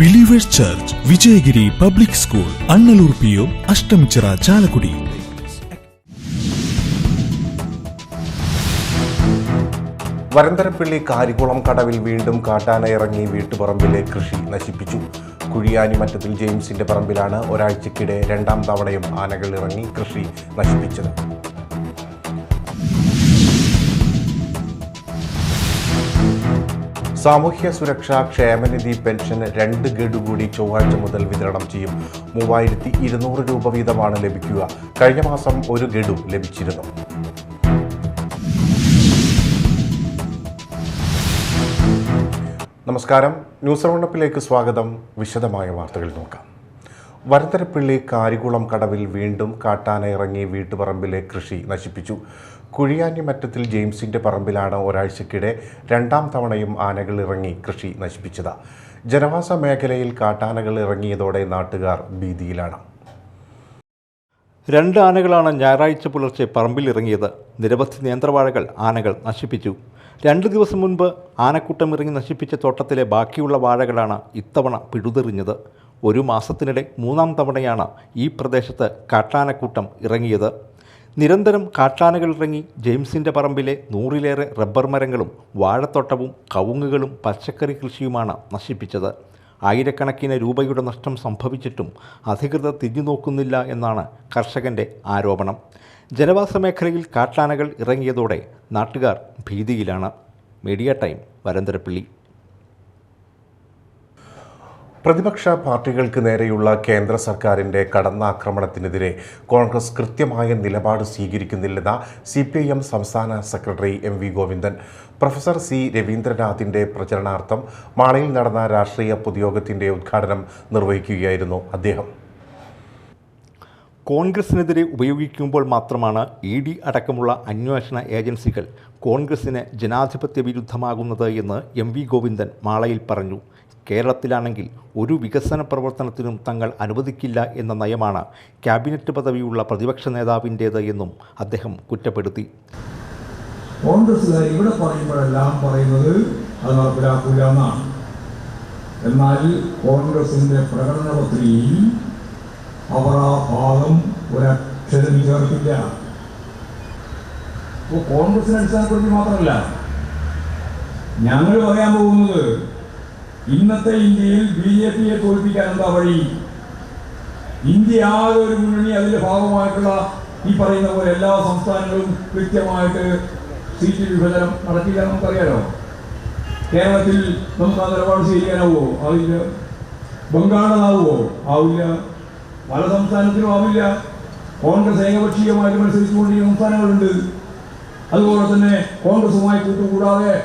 Believers church, Vijayagiri public school, Annalur PO, Ashtamichira, Chalakudy. Varantharappilly Karikulam കടവിൽ വീണ്ടും കാട്ടാന ഇറങ്ങി വീട്ടുപറമ്പിലെ കൃഷി നശിപ്പിച്ചു. കുഴിയാനിമറ്റത്തിൽ ജെയിംസിന്റെ പറമ്പിലാണ് ഒരാഴ്ചക്കിടെ രണ്ടാം തവണയും ആനകൾ ഇറങ്ങി കൃഷി നശിപ്പിച്ചത്. സാമൂഹ്യ സുരക്ഷാ ക്ഷേമനിധി പെൻഷൻ 2 ഗഡു കൂടി ചൊവ്വാഴ്ച മുതൽ വിതരണം ചെയ്യും. 3200 രൂപ വീതമാണ് ലഭിക്കുക. കഴിഞ്ഞ മാസം 1 ഗഡു ലഭിച്ചിരുന്നു. നമസ്കാരം, ന്യൂസ് റൗണ്ടപ്പിലേക്ക് സ്വാഗതം. വിശദമായ വാർത്തകൾ നോക്കാം. വരന്തരപ്പള്ളി കാരികുളം കടവിൽ വീണ്ടും കാട്ടാന ഇറങ്ങി വീട്ടുപറമ്പിലെ കൃഷി നശിപ്പിച്ചു. കുഴിയാനിമറ്റത്തിൽ ജെയിംസിന്റെ പറമ്പിലാണ് ഒരാഴ്ചക്കിടെ രണ്ടാം തവണയും ആനകൾ ഇറങ്ങി കൃഷി നശിപ്പിച്ചത്. ജനവാസ മേഖലയിൽ കാട്ടാനകൾ ഇറങ്ങിയതോടെ നാട്ടുകാർ ഭീതിയിലാണ്. 2 ആനകളാണ് ഞായറാഴ്ച പുലർച്ചെ പറമ്പിലിറങ്ങിയത്. നിരവധി നേന്ത്രവാഴകൾ ആനകൾ നശിപ്പിച്ചു. 2 ദിവസം മുൻപ് ആനക്കൂട്ടം ഇറങ്ങി നശിപ്പിച്ച തോട്ടത്തിലെ ബാക്കിയുള്ള വാഴകളാണ് ഇത്തവണ പിഴുതെറിഞ്ഞത്. 1 മാസത്തിനിടെ 3ാം തവണയാണ് ഈ പ്രദേശത്ത് കാട്ടാനക്കൂട്ടം ഇറങ്ങിയത്. നിരന്തരം കാട്ടാനകൾ ഇറങ്ങി ജെയിംസിൻ്റെ പറമ്പിലെ 100ലേറെ റബ്ബർ മരങ്ങളും വാഴത്തോട്ടവും കവുങ്ങുകളും പച്ചക്കറി കൃഷിയുമാണ് നശിപ്പിച്ചത്. ആയിരക്കണക്കിന് രൂപയുടെ നഷ്ടം സംഭവിച്ചിട്ടും അധികൃതർ തിരിഞ്ഞുനോക്കുന്നില്ല എന്നാണ് കർഷകൻ്റെ ആരോപണം. ജനവാസ മേഖലയിൽ കാട്ടാനകൾ ഇറങ്ങിയതോടെ നാട്ടുകാർ ഭീതിയിലാണ്. Media time, Varantharappilly. പ്രതിപക്ഷ പാർട്ടികൾക്ക് നേരെയുള്ള കേന്ദ്ര സർക്കാരിൻ്റെ കടന്നാക്രമണത്തിനെതിരെ കോൺഗ്രസ് കൃത്യമായ നിലപാട് സ്വീകരിക്കുന്നില്ലെന്ന CPIM സംസ്ഥാന secretary MV Govindan. Professor C രവീന്ദ്രനാഥിൻ്റെ പ്രചരണാർത്ഥം മാളയിൽ നടന്ന രാഷ്ട്രീയ പൊതുയോഗത്തിൻ്റെ ഉദ്ഘാടനം നിർവഹിക്കുകയായിരുന്നു അദ്ദേഹം. കോൺഗ്രസിനെതിരെ ഉപയോഗിക്കുമ്പോൾ മാത്രമാണ് ED അടക്കമുള്ള അന്വേഷണ ഏജൻസികൾ കോൺഗ്രസിന് ജനാധിപത്യ വിരുദ്ധമാകുന്നത് എന്ന് MV ഗോവിന്ദൻ മാളയിൽ പറഞ്ഞു. കേരളത്തിലാണെങ്കിൽ ഒരു വികസന പ്രവർത്തനത്തിനും തങ്ങൾ അനുവദിക്കില്ല എന്ന നയമാണ് ക്യാബിനറ്റ് പദവിയുള്ള പ്രതിപക്ഷ നേതാവിൻ്റേത് എന്നും അദ്ദേഹം കുറ്റപ്പെടുത്തി. കോൺഗ്രസ്സുകാർ ഇവിടെ പറയുമ്പോഴെല്ലാം പറയുന്നത് അത് നടപ്പിലാക്കില്ല എന്നാണ്. എന്നാൽ കോൺഗ്രസിൻ്റെ പ്രകടന പത്രികയിൽ അവർ ആ ഭാഗം ഒരക്ഷരം ചേർക്കില്ല. അപ്പോൾ കോൺഗ്രസിനെ അടിസ്ഥാനപ്പെടുത്തി മാത്രമല്ല ഞങ്ങൾ പറയാൻ പോകുന്നത്, ഇന്നത്തെ ഇന്ത്യയിൽ BJPയെ തോൽപ്പിക്കാൻ എന്താ വഴി? ഇന്ത്യ ആകെ ഒരു മുന്നണി, അതിൻ്റെ ഭാഗമായിട്ടുള്ള ഈ പറയുന്ന പോലെ എല്ലാ സംസ്ഥാനങ്ങളും കൃത്യമായിട്ട് സീറ്റ് വിഭജനം നടത്തില്ല. നമുക്കറിയാലോ, കേരളത്തിൽ നമുക്ക് ആ നിലപാട് സ്വീകരിക്കാനാവോ? ആവില്ല. ബംഗാളിലാവോ? ആവില്ല. പല സംസ്ഥാനത്തിലും ആവില്ല. കോൺഗ്രസ് ഏകപക്ഷീയമായിട്ട് മത്സരിച്ചുകൊണ്ടിരിക്കുന്ന സംസ്ഥാനങ്ങളുണ്ട്. അതുപോലെ തന്നെ കോൺഗ്രസുമായി കൂട്ടുകൂടാതെ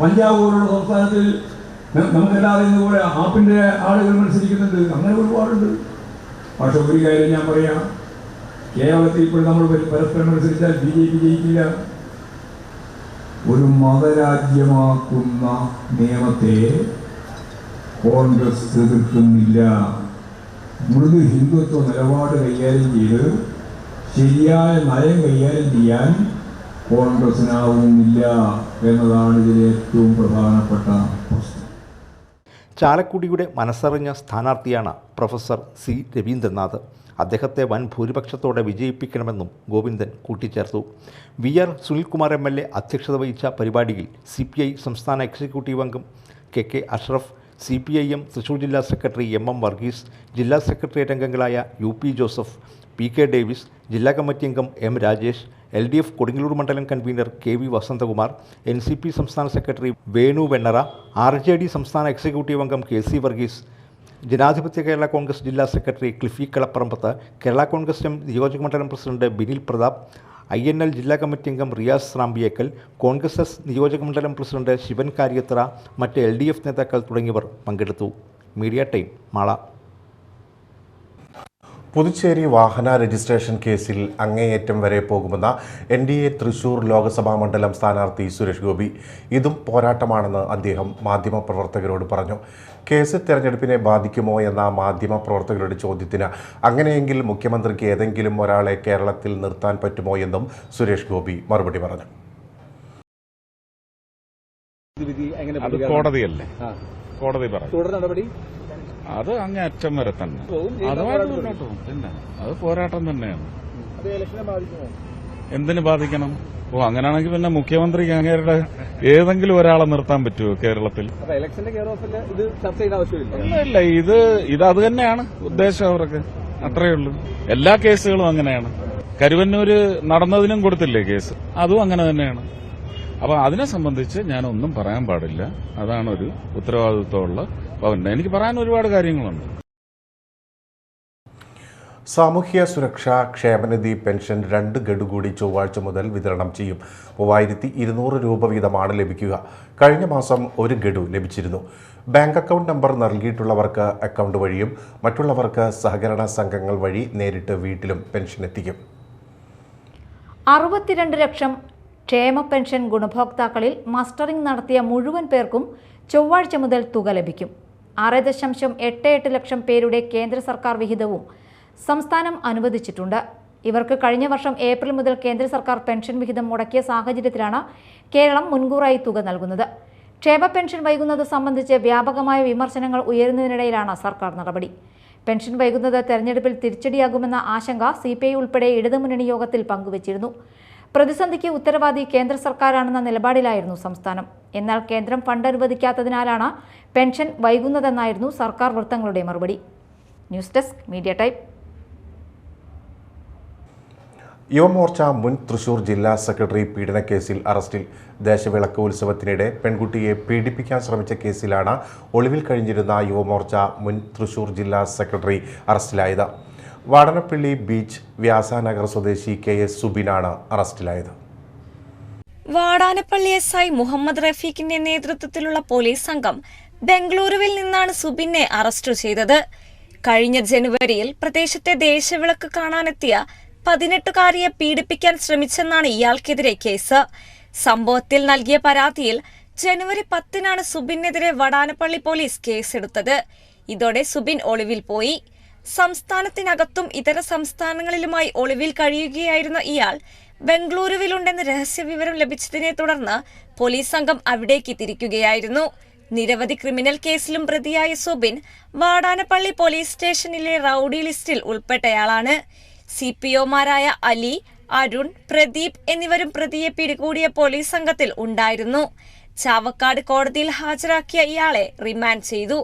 പഞ്ചാബ് പോലുള്ള സംസ്ഥാനത്തിൽ നമുക്കെല്ലാം അറിയുന്ന പോലെ ആപ്പിൻ്റെ ആളുകൾ മത്സരിക്കുന്നുണ്ട്. അങ്ങനെ ഒരുപാടുണ്ട്. പക്ഷെ ഒരു കാര്യം ഞാൻ പറയാം, കേരളത്തിൽ ഇപ്പോൾ നമ്മൾ പരസ്പരം മത്സരിച്ചാൽ BJP ജയിക്കില്ല. ഒരു മതരാജ്യമാക്കുന്ന നിയമത്തെ കോൺഗ്രസ് എതിർക്കുന്നില്ല. മൃദു ഹിന്ദുത്വ നിലപാട് കൈകാര്യം ചെയ്ത് ശരിയായ നയം കൈകാര്യം ചെയ്യാൻ കോൺഗ്രസിനാവുന്നില്ല എന്നതാണ് ഇതിലെ ഏറ്റവും പ്രധാനപ്പെട്ട പ്രശ്നം. ചാലക്കുടിയുടെ മനസ്സറിഞ്ഞ സ്ഥാനാർത്ഥിയാണ് പ്രൊഫസർ C രവീന്ദ്രനാഥ്. അദ്ദേഹത്തെ വൻ ഭൂരിപക്ഷത്തോടെ വിജയിപ്പിക്കണമെന്നും ഗോവിന്ദൻ കൂട്ടിച്ചേർത്തു. VR സുനിൽകുമാർ MLA അധ്യക്ഷത വഹിച്ച പരിപാടിയിൽ CPI സംസ്ഥാന എക്സിക്യൂട്ടീവ് അംഗം KK അഷ്റഫ്, CPIM തൃശൂർ ജില്ലാ സെക്രട്ടറി MM വർഗീസ്, ജില്ലാ സെക്രട്ടേറിയറ്റ് അംഗങ്ങളായ UP ജോസഫ്, PK ഡേവിസ്, ജില്ലാ കമ്മിറ്റി അംഗം M രാജേഷ്, LDF കൊടുങ്ങല്ലൂർ മണ്ഡലം കൺവീനർ KV വസന്തകുമാർ, NCP സംസ്ഥാന സെക്രട്ടറി വേണു വെണ്ണറ, RJD സംസ്ഥാന എക്സിക്യൂട്ടീവ് അംഗം KC വർഗീസ്, ജനാധിപത്യ കേരള കോൺഗ്രസ് ജില്ലാ സെക്രട്ടറി ക്ലിഫി കളപ്പറമ്പത്ത്, കേരള കോൺഗ്രസ് എം നിയോജക മണ്ഡലം പ്രസിഡന്റ് ബിനിൽ പ്രതാപ്, INL ജില്ലാ കമ്മിറ്റി അംഗം റിയാസ് റാംബിയേക്കൽ, കോൺഗ്രസ് എസ് നിയോജക മണ്ഡലം പ്രസിഡന്റ് ശിവൻ കാര്യത്ര, മറ്റ് LDF നേതാക്കൾ തുടങ്ങിയവർ പങ്കെടുത്തു. Media time, Mala. പുതുച്ചേരി വാഹന രജിസ്ട്രേഷൻ കേസിൽ അങ്ങേയറ്റം വരെ പോകുമെന്ന NDA തൃശൂർ ലോക്സഭാ മണ്ഡലം സ്ഥാനാർത്ഥി സുരേഷ് ഗോപി. ഇതും പോരാട്ടമാണെന്ന് അദ്ദേഹം മാധ്യമപ്രവർത്തകരോട് പറഞ്ഞു. കേസ് തെരഞ്ഞെടുപ്പിനെ ബാധിക്കുമോ എന്ന മാധ്യമപ്രവർത്തകരുടെ ചോദ്യത്തിന് അങ്ങനെയെങ്കിൽ മുഖ്യമന്ത്രിക്ക് ഏതെങ്കിലും ഒരാളെ കേരളത്തിൽ നിർത്താൻ പറ്റുമോ എന്നും സുരേഷ് ഗോപി മറുപടി പറഞ്ഞു. കോടതിയല്ലേ, കോടതി പറഞ്ഞു. തുടർ നടപടി അത് അങ്ങേയറ്റം വരെ തന്നെ അതുമായിട്ട് മുന്നോട്ട് പോകും. പിന്നെ അത് പോരാട്ടം തന്നെയാണ്. എന്തിനു ബാധിക്കണം? അങ്ങനെയാണെങ്കിൽ പിന്നെ മുഖ്യമന്ത്രിക്ക് അങ്ങേരുടെ ഏതെങ്കിലും ഒരാളെ നിർത്താൻ പറ്റുമോ കേരളത്തിൽ? ഇല്ല, ഇത് അത് തന്നെയാണ് ഉദ്ദേശം അവർക്ക്. അത്രയേ ഉള്ളൂ. എല്ലാ കേസുകളും അങ്ങനെയാണ്. കരുവന്നൂര് നടന്നതിനും കൊടുത്തില്ലേ കേസ്, അതും അങ്ങനെ തന്നെയാണ്. അപ്പൊ അതിനെ സംബന്ധിച്ച് ഞാനൊന്നും പറയാൻ പാടില്ല. അതാണ് ഒരു ഉത്തരവാദിത്വമുള്ള പൗരൻ. എനിക്ക് പറയാൻ ഒരുപാട് കാര്യങ്ങളുണ്ട്. സാമൂഹ്യ സുരക്ഷാ ക്ഷേമനിധി പെൻഷൻ 2 ഗഡു കൂടി ചൊവ്വാഴ്ച മുതൽ വിതരണം ചെയ്യും. 3200 രൂപ വീതമാണ് ലഭിക്കുക. കഴിഞ്ഞ മാസം 1 ഗഡു ലഭിച്ചിരുന്നു. ബാങ്ക് അക്കൗണ്ട് നമ്പർ നൽകിയിട്ടുള്ളവർക്ക് അക്കൗണ്ട് വഴിയും മറ്റുള്ളവർക്ക് സഹകരണ സംഘങ്ങൾ വഴി നേരിട്ട് വീട്ടിലും പെൻഷൻ എത്തിക്കും. 62 ലക്ഷം ക്ഷേമ പെൻഷൻ ഗുണഭോക്താക്കളിൽ മസ്റ്ററിംഗ് നടത്തിയ മുഴുവൻ പേർക്കും ചൊവ്വാഴ്ച മുതൽ തുക ലഭിക്കും. 6.88 ലക്ഷം പേരുടെ കേന്ദ്ര സർക്കാർ വിഹിതവും സംസ്ഥാനം അനുവദിച്ചിട്ടുണ്ട്. ഇവർക്ക് കഴിഞ്ഞ വർഷം ഏപ്രിൽ മുതൽ കേന്ദ്ര സർക്കാർ പെൻഷൻ വിഹിതം മുടക്കിയ സാഹചര്യത്തിലാണ് കേരളം മുൻകൂറായി തുക നൽകുന്നത്. ക്ഷേമ പെൻഷൻ വൈകുന്നത് സംബന്ധിച്ച് വ്യാപകമായ വിമർശനങ്ങൾ ഉയരുന്നതിനിടയിലാണ് സർക്കാർ നടപടി. പെൻഷൻ വൈകുന്നത് തെരഞ്ഞെടുപ്പിൽ തിരിച്ചടിയാകുമെന്ന ആശങ്ക CPI ഉൾപ്പെടെ ഇടതുമുന്നണി യോഗത്തിൽ പങ്കുവച്ചിരുന്നു. പ്രതിസന്ധിക്ക് ഉത്തരവാദി കേന്ദ്ര സർക്കാരാണെന്ന നിലപാടിലായിരുന്നു സംസ്ഥാനം. എന്നാൽ കേന്ദ്രം ഫണ്ട് അനുവദിക്കാത്തതിനാലാണ് പെൻഷൻ വൈകുന്നതെന്നായിരുന്നു സർക്കാർ വൃത്തങ്ങളുടെ മറുപടി. News desk media time. Yuva Morcha മുൻ തൃശൂർ ജില്ലാ സെക്രട്ടറി പീഡനക്കേസിൽ അറസ്റ്റിൽ. ദേശവിളക്ക് ഉത്സവത്തിനിടെ പെൺകുട്ടിയെ പീഡിപ്പിക്കാൻ ശ്രമിച്ച കേസിലാണ് ഒളിവിൽ കഴിഞ്ഞിരുന്ന യുവമോർച്ച മുൻ തൃശൂർ ജില്ലാ സെക്രട്ടറി അറസ്റ്റിലായത്. വാടനപ്പള്ളി ബീച്ച് വ്യാസാനഗർ സ്വദേശി KS സുബിനാണ് അറസ്റ്റിലായത്. വാടാനപ്പള്ളി SI മുഹമ്മദ് റഫീഖിന്റെ നേതൃത്വത്തിലുള്ള പോലീസ് സംഘം ബംഗളൂരുവിൽ നിന്നാണ് സുബിനെ അറസ്റ്റ് ചെയ്തത്. കഴിഞ്ഞ ജനുവരിയിൽ പ്രദേശത്തെ ദേശവിളക്ക് കാണാനെത്തിയ 18കാരിയെ പീഡിപ്പിക്കാൻ ശ്രമിച്ചെന്നാണ് ഇയാൾക്കെതിരെ കേസ്. സംഭവത്തിൽ നൽകിയ പരാതിയിൽ ജനുവരി 10-നാണ് സുബിനെതിരെ വടാനപ്പള്ളി പോലീസ് കേസെടുത്തത്. ഇതോടെ സുബിൻ ഒളിവിൽ പോയി. സംസ്ഥാനത്തിനകത്തും ഇതര സംസ്ഥാനങ്ങളിലുമായി ഒളിവിൽ കഴിയുകയായിരുന്ന ഇയാൾ ബംഗളൂരുവിലുണ്ടെന്ന് രഹസ്യവിവരം ലഭിച്ചതിനെ തുടർന്ന് പോലീസ് സംഘം അവിടേക്ക് തിരിക്കുകയായിരുന്നു. നിരവധി ക്രിമിനൽ കേസിലും പ്രതിയായ സുബിൻ വാടാനപ്പള്ളി പോലീസ് സ്റ്റേഷനിലെ റൌഡി ലിസ്റ്റിൽ ഉൾപ്പെട്ടയാളാണ്. CPOമാരായ അലി, അരുൺ, പ്രദീപ് എന്നിവരും പ്രതിയെ പിടികൂടിയ പോലീസ് സംഘത്തിൽ ഉണ്ടായിരുന്നു. ചാവക്കാട് കോടതിയിൽ ഹാജരാക്കിയ ഇയാളെ റിമാൻഡ് ചെയ്തു.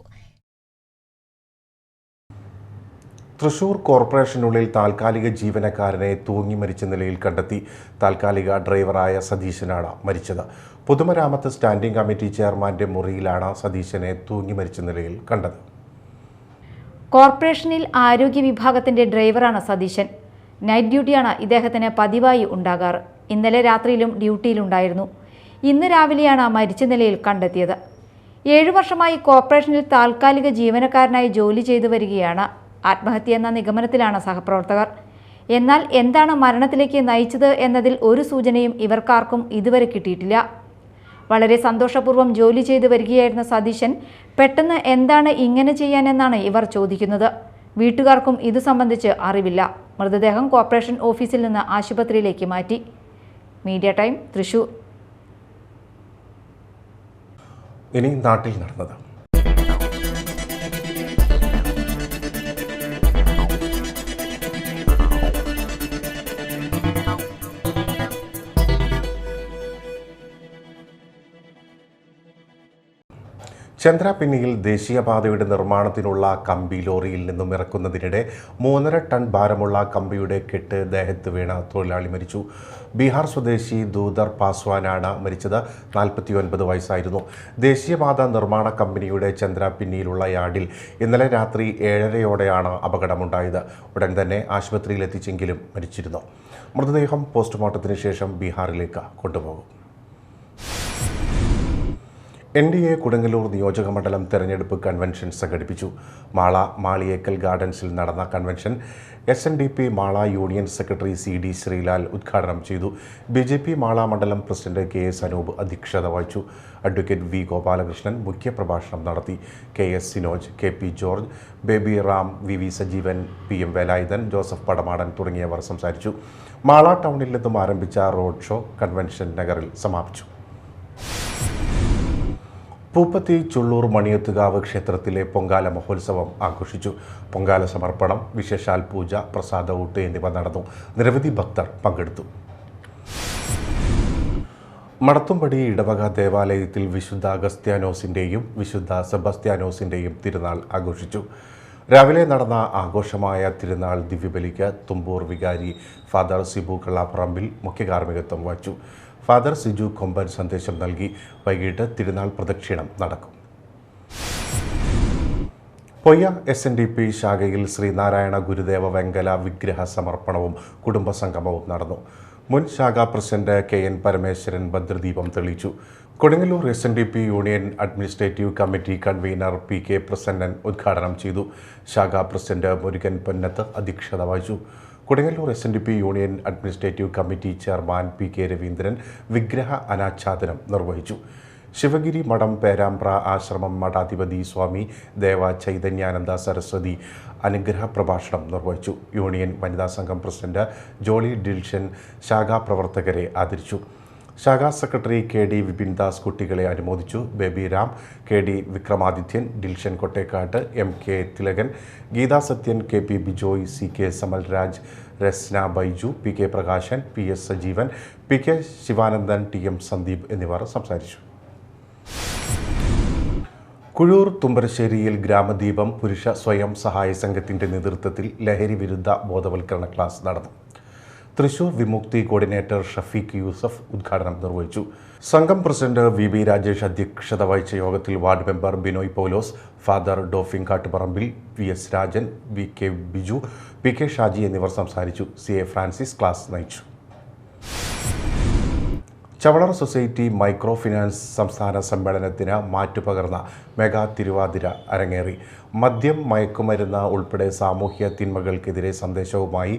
തൃശൂർ കോർപ്പറേഷനുള്ളിൽ താൽക്കാലിക ജീവനക്കാരനെ തൂങ്ങി മരിച്ച നിലയിൽ കണ്ടെത്തി. താൽക്കാലിക ഡ്രൈവറായ സതീശനാണ് മരിച്ചത്. പൊതുമരാമത്ത് സ്റ്റാൻഡിംഗ് കമ്മിറ്റി ചെയർമാന്റെ മുറിയിലാണ് സതീശനെ തൂങ്ങി മരിച്ച നിലയിൽ കണ്ടത്. കോർപ്പറേഷനിൽ ആരോഗ്യ വിഭാഗത്തിന്റെ ഡ്രൈവറാണ് സതീശൻ. നൈറ്റ് ഡ്യൂട്ടിയാണ് ഇദ്ദേഹത്തിന് പതിവായി ഉണ്ടാകാറ്. ഇന്നലെ രാത്രിയിലും ഡ്യൂട്ടിയിലുണ്ടായിരുന്നു. ഇന്ന് രാവിലെയാണ് മരിച്ച നിലയിൽ കണ്ടെത്തിയത്. 7 വർഷമായി കോർപ്പറേഷനിൽ താൽക്കാലിക ജീവനക്കാരനായി ജോലി ചെയ്തു വരികയാണ്. ആത്മഹത്യ എന്ന നിഗമനത്തിലാണ് സഹപ്രവർത്തകർ. എന്നാൽ എന്താണ് മരണത്തിലേക്ക് നയിച്ചത് എന്നതിൽ ഒരു സൂചനയും ഇവർക്കാർക്കും ഇതുവരെ കിട്ടിയിട്ടില്ല. വളരെ സന്തോഷപൂർവ്വം ജോലി ചെയ്തു വരികയായിരുന്ന സതീശൻ പെട്ടെന്ന് എന്താണ് ഇങ്ങനെ ചെയ്യാനെന്നാണ് ഇവർ ചോദിക്കുന്നത്. വീട്ടുകാർക്കും ഇത് സംബന്ധിച്ച് അറിവില്ല. മൃതദേഹം കോർപ്പറേഷൻ ഓഫീസിൽ നിന്ന് ആശുപത്രിയിലേക്ക് മാറ്റി. Media time, Thrissur. ഇനി നാട്ടിൽ നടന്നത്. ചന്ദ്രാപിന്നിയിൽ ദേശീയപാതയുടെ നിർമ്മാണത്തിനുള്ള കമ്പി ലോറിയിൽ നിന്നും ഇറക്കുന്നതിനിടെ 3.5 ടൺ ഭാരമുള്ള കമ്പിയുടെ കെട്ട് ദേഹത്ത് വീണ് തൊഴിലാളി മരിച്ചു. ബീഹാർ സ്വദേശി ദൂദർ പാസ്വാനാണ് മരിച്ചത്. 49 വയസ്സായിരുന്നു. ദേശീയപാത നിർമ്മാണ കമ്പനിയുടെ ചന്ദ്രാപിന്നിയിലുള്ള യാർഡിൽ ഇന്നലെ രാത്രി 7:30-യോടെയാണ് അപകടമുണ്ടായത്. ഉടൻ തന്നെ ആശുപത്രിയിലെത്തിച്ചെങ്കിലും മരിച്ചിരുന്നു. മൃതദേഹം പോസ്റ്റ്മോർട്ടത്തിന് ശേഷം ബീഹാറിലേക്ക് കൊണ്ടുപോകും. NDA കൊടുങ്ങല്ലൂർ നിയോജകമണ്ഡലം തെരഞ്ഞെടുപ്പ് കൺവെൻഷൻ സംഘടിപ്പിച്ചു. മാള മാളിയേക്കൽ ഗാർഡൻസിൽ നടന്ന convention SNDP Mala union secretary CD Sreelal ഉദ്ഘാടനം ചെയ്തു. BJP മാള മണ്ഡലം പ്രസിഡന്റ് KS അനൂപ് അധ്യക്ഷത വഹിച്ചു. അഡ്വക്കേറ്റ് V ഗോപാലകൃഷ്ണൻ മുഖ്യപ്രഭാഷണം നടത്തി. KS Sinoj, KP George, baby Ram, VV Sajeevan, PM Velayudhan, Joseph Padamadan തുടങ്ങിയവർ സംസാരിച്ചു. മാള ടൗണിൽ നിന്നും ആരംഭിച്ച റോഡ് ഷോ കൺവെൻഷൻ നഗറിൽ സമാപിച്ചു. പൂപ്പത്തി ചുള്ളൂർ മണിയത്തുകാവ് ക്ഷേത്രത്തിലെ പൊങ്കാല മഹോത്സവം ആഘോഷിച്ചു. പൊങ്കാല സമർപ്പണം, വിശേഷാൽ പൂജ, പ്രസാദ ഊട്ട് എന്നിവ നടന്നു. നിരവധി ഭക്തർ പങ്കെടുത്തു. മടത്തുംപടി ഇടവക ദേവാലയത്തിൽ വിശുദ്ധ അഗസ്ത്യാനോസിൻ്റെയും വിശുദ്ധ സെബസ്ത്യാനോസിൻ്റെയും തിരുനാൾ ആഘോഷിച്ചു. രാവിലെ നടന്ന ആഘോഷമായ തിരുനാൾ ദിവ്യബലിക്ക് തുമ്പൂർ വികാരി ഫാദർ സിബു കള്ളാപ്പറമ്പിൽ മുഖ്യ കാർമ്മികത്വം വഹിച്ചു. ഫാദർ സിജു കൊമ്പൻ സന്ദേശം നൽകി. വൈകിട്ട് തിരുനാൾ പ്രദക്ഷിണം നടക്കും. പൊയ്യ SNDP ശാഖയിൽ ശ്രീനാരായണ ഗുരുദേവ വെങ്കല വിഗ്രഹ സമർപ്പണവും കുടുംബസംഗമവും നടന്നു. മുൻ ശാഖാ പ്രസിഡന്റ് KN പരമേശ്വരൻ ഭദ്രദീപം തെളിയിച്ചു. Kodungallur SNDP union administrative committee convener PK Prasannan ഉദ്ഘാടനം ചെയ്തു. ശാഖാ പ്രസിഡന്റ് മുരുകൻ പൊന്നത്ത് അധ്യക്ഷത വഹിച്ചു. Kodungallur SNDP union administrative committee chairman PK Raveendran വിഗ്രഹ അനാച്ഛാദനം നിർവഹിച്ചു. ശിവഗിരി മഠം പേരാമ്പ്ര ആശ്രമം മഠാധിപതി സ്വാമി ദേവ ചൈതന്യാനന്ദ സരസ്വതി അനുഗ്രഹ പ്രഭാഷണം നിർവഹിച്ചു. യൂണിയൻ വനിതാ സംഘം പ്രസിഡന്റ് ജോളി ഡിൽഷൻ ശാഖാ പ്രവർത്തകരെ ആദരിച്ചു. ശാഖാ സെക്രട്ടറി KD വിപിൻദാസ് കുട്ടികളെ അനുമോദിച്ചു. Baby Ram, KD Vikramadithyan, Dilshan Kottekkatt, MK Thilakan, Geetha Sathyan, KP Bijoy, CK Samalraj, Rasna Baiju, PK Prakashan, PS Sajeevan, PK Sivanandan, TM Sandeep എന്നിവർ സംസാരിച്ചു. കുഴൂർ തുമ്പരശ്ശേരിയിൽ ഗ്രാമദീപം പുരുഷ സ്വയം സഹായ സംഘത്തിൻ്റെ നേതൃത്വത്തിൽ ലഹരി വിരുദ്ധ ബോധവൽക്കരണ ക്ലാസ് നടന്നു. തൃശൂർ വിമുക്തി കോർഡിനേറ്റർ ഷഫീഖ് യൂസഫ് ഉദ്ഘാടനം നിർവഹിച്ചു. സംഘം പ്രസിഡന്റ് VB രാജേഷ് അധ്യക്ഷത വഹിച്ച യോഗത്തിൽ ward member Binoy Paulose, father Dophin Kattuparambil, VS Rajan, VK Biju, PK Shaji എന്നിവർ സംസാരിച്ചു. CA ഫ്രാൻസിസ് ക്ലാസ് നയിച്ചു. ചവളർ സൊസൈറ്റി മൈക്രോ ഫിനാൻസ് സംസ്ഥാന സമ്മേളനത്തിന് മാറ്റുപകർന്ന മെഗാ തിരുവാതിര അരങ്ങേറി. മദ്യം, മയക്കുമരുന്ന് ഉൾപ്പെടെ സാമൂഹ്യ തിന്മകൾക്കെതിരെ സന്ദേശവുമായി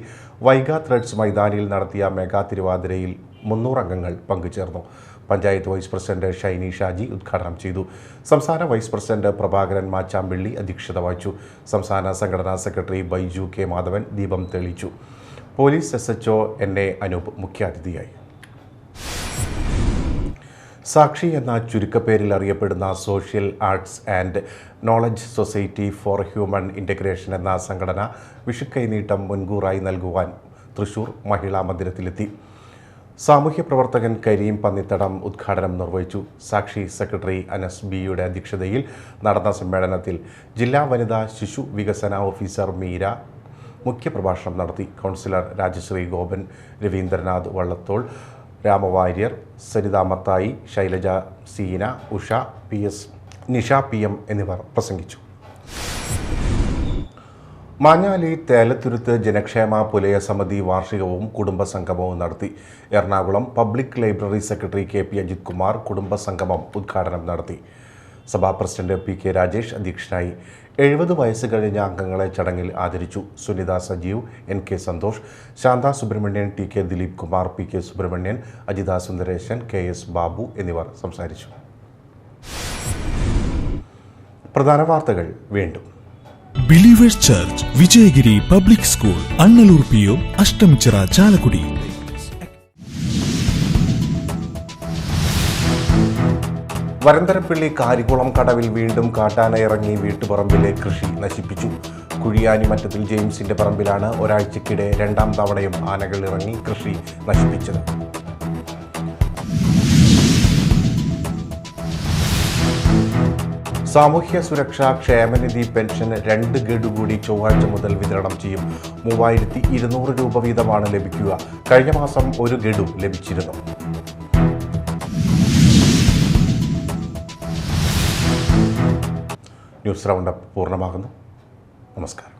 വൈഗ ത്രെഡ്സ് മൈതാനിയിൽ നടത്തിയ മെഗാ തിരുവാതിരയിൽ 300 അംഗങ്ങൾ പങ്കുചേർന്നു. പഞ്ചായത്ത് വൈസ് പ്രസിഡന്റ് ഷൈനി ഷാജി ഉദ്ഘാടനം ചെയ്തു. സംസ്ഥാന വൈസ് പ്രസിഡന്റ് പ്രഭാകരൻ മാച്ചാമ്പിള്ളി അധ്യക്ഷത വഹിച്ചു. സംസ്ഥാന സംഘടനാ സെക്രട്ടറി ബൈജു K മാധവൻ ദീപം തെളിയിച്ചു. പോലീസ് SHO NA അനൂപ് മുഖ്യാതിഥിയായി. സാക്ഷി എന്ന ചുരുക്കപ്പേരിൽ അറിയപ്പെടുന്ന social arts and knowledge society for human integration എന്ന സംഘടന വിഷുക്കൈനീട്ടം മുൻകൂറായി നൽകുവാൻ തൃശൂർ മഹിളാ മന്ദിരത്തിലെത്തി. സാമൂഹ്യ പ്രവർത്തകൻ കരീം പന്നിത്തടം ഉദ്ഘാടനം നിർവഹിച്ചു. സാക്ഷി സെക്രട്ടറി അനസ് ബിയുടെ അധ്യക്ഷതയിൽ നടന്ന സമ്മേളനത്തിൽ ജില്ലാ വനിതാ ശിശു വികസന ഓഫീസർ മീര മുഖ്യപ്രഭാഷണം നടത്തി. Councillor Rajasree Gopan, Raveendranath Vallathol, Rama Warrier, Saritha Mathai, Shailaja Seena, Usha PS, Nisha PM എന്നിവർ പ്രസംഗിച്ചു. മാഞ്ഞാലി തേലത്തുരുത്ത് ജനക്ഷേമ പുലയ സമിതി വാർഷികവും കുടുംബസംഗമവും നടത്തി. Ernakulam public library secretary KP Ajith Kumar കുടുംബസംഗമം ഉദ്ഘാടനം നടത്തി. സഭാ പ്രസിഡന്റ് PK രാജേഷ് അധ്യക്ഷനായി. 70 വയസ്സ് കഴിഞ്ഞ അംഗങ്ങളെ ചടങ്ങിൽ ആദരിച്ചു. Sunitha Sajeev, NK Santhosh, Shantha Subramanian, TK Dileep Kumar, PK Subramanian, Ajitha Sundaresan, KS Babu എന്നിവർ സംസാരിച്ചു. പ്രധാന വാർത്തകൾ വീണ്ടും. Believers church, Vijayagiri public school, Annalur PO, Ashtamichira, Chalakudy. Varantharappilly Karikkulam കടവിൽ വീണ്ടും കാട്ടാന ഇറങ്ങി വീട്ടുപറമ്പിലെ കൃഷി നശിപ്പിച്ചു. കുഴിയാനിമറ്റത്തിൽ ജെയിംസിന്റെ പറമ്പിലാണ് ഒരാഴ്ചക്കിടെ 2ാം തവണയും ആനകൾ ഇറങ്ങി കൃഷി നശിപ്പിച്ചത്. സാമൂഹ്യ സുരക്ഷാ ക്ഷേമനിധി പെൻഷൻ 2 ഗഡു കൂടി ചൊവ്വാഴ്ച മുതൽ വിതരണം ചെയ്യും. 3200 രൂപ വീതമാണ് ലഭിക്കുക. കഴിഞ്ഞ മാസം 1 ഗഡു ലഭിച്ചിരുന്നു. ന്യൂസ് റൗണ്ടപ്പ് പൂർണ്ണമാകുന്നു. നമസ്കാരം.